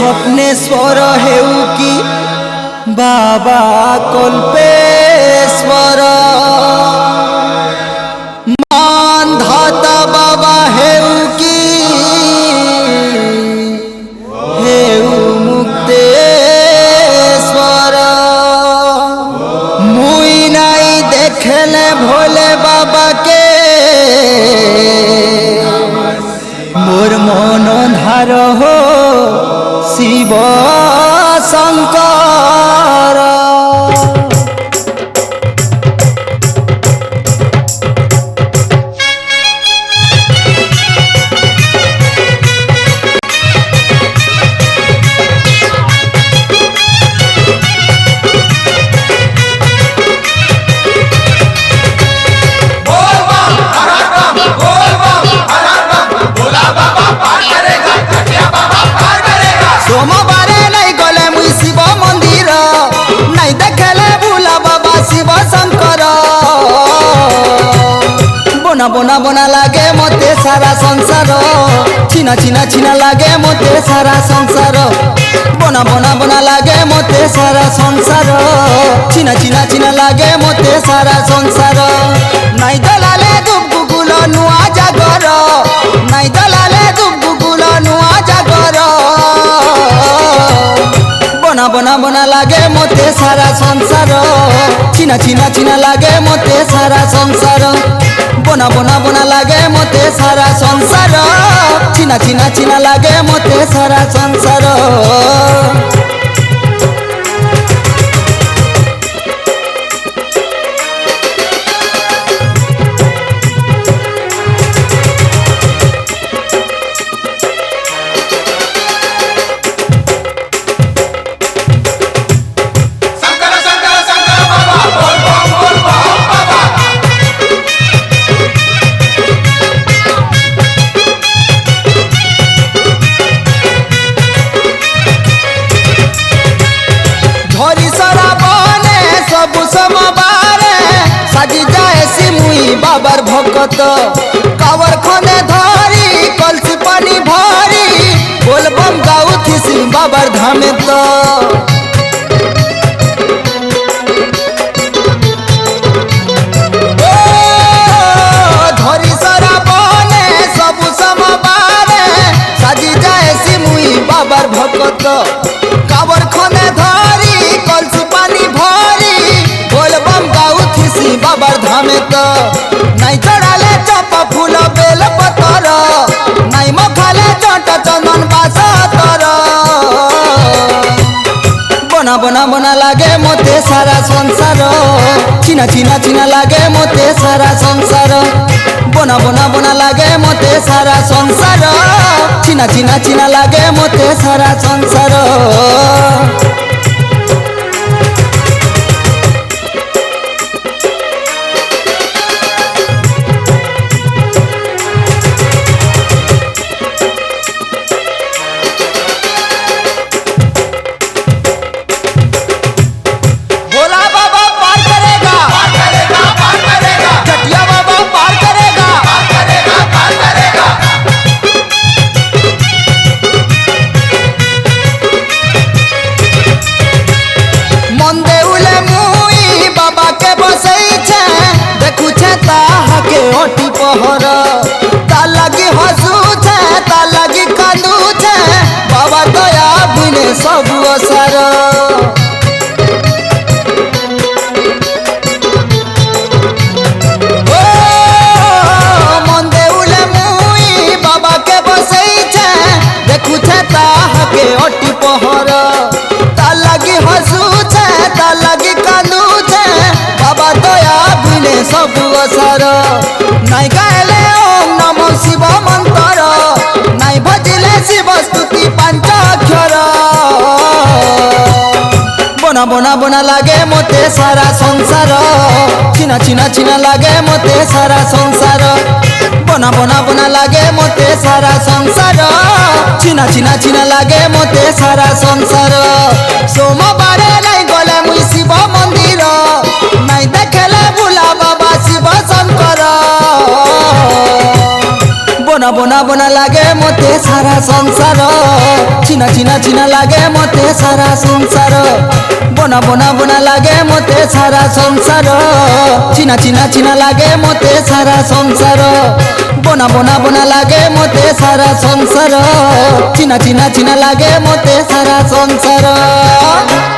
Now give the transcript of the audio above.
स्वप्नेश्वर हेउ कि बाबा कल्पेश्वर मानधाता बाबा हेउ कि हेउ मुक्तेश्वर मुई नाई देखले भोले बाबा के मोर मन धार हो शिव शंकर सोमवारे नहीं गले मुई शिव मंदिर नहीं देखले भूला बाबा शिव शंकर बोना बोना बोना लागे मते सारा संसार चिना चिना चिना लागे मते सारा संसार बोना बोना बोना लागे मते सारा संसार चिना चिना चिना लागे मते सारा संसार नहीं दलाले दुब गुगुल नुआ जागर नहीं दलाले दुब गुगुल नुआ जागर बोना बोना बोना लागे मते सारा संसार चिना चिना चिना लागे मते सारा संसार बोना बोना बोना लागे मते सारा संसार चिना चिना चिना लागे मते सारा संसार बाबर भगत कावर खने धारी कलसी पानी भारी बोलबम गाऊ थी बाबर धामे तो धरी सरा बने सबु समबारे साजी जाए सिमुई बाबर भगत कावर खने धारी कलसी पानी भारी बोलबम गाऊ थी बाबर धामे तो नहीं चढ़ाले चप फूल बेल पतर नहीं मखाले चट चंदन बासतर बोना बोना बोना लागे मोते सारा संसार चिना चिना चिना लागे मोते सारा संसार बोना बोना बोना लागे मोते सारा संसार चिना चिना चिना लागे मोते सारा संसार ओटी पहर ता लगी हसू छे ता लगी कांदू छे बाबा दया बिने सब असर ओ मन देउले मुई बाबा के बसई छे देखू छे ता हके ओटी पहर ता लगी हसू छे ता लगी कांदू छे बाबा दया बिने सब असर नहीं गायले ओम नमो शिव मंत्र नहीं भजिले शिव स्तुति पंचाक्षर बोना बोना बोना लागे मोते सारा संसार चिना चिना चिना लागे मोते सारा संसार बोना बोना बोना लागे मोते सारा संसार चिना चिना चिना लागे मोते सारा संसार सोमवारे नहीं गले मुई शिव मंदिर नहीं देखले भूला बाबा शिव शंकर बना बना बना लागे मते सारा संसार चिना चिना चिना लागे मते सारा संसार बना बना बना लागे मते सारा संसार चिना चिना चिना लागे मते सारा संसार बना बना बना लागे मते सारा संसार चिना चिना चिना लागे मते सारा संसार।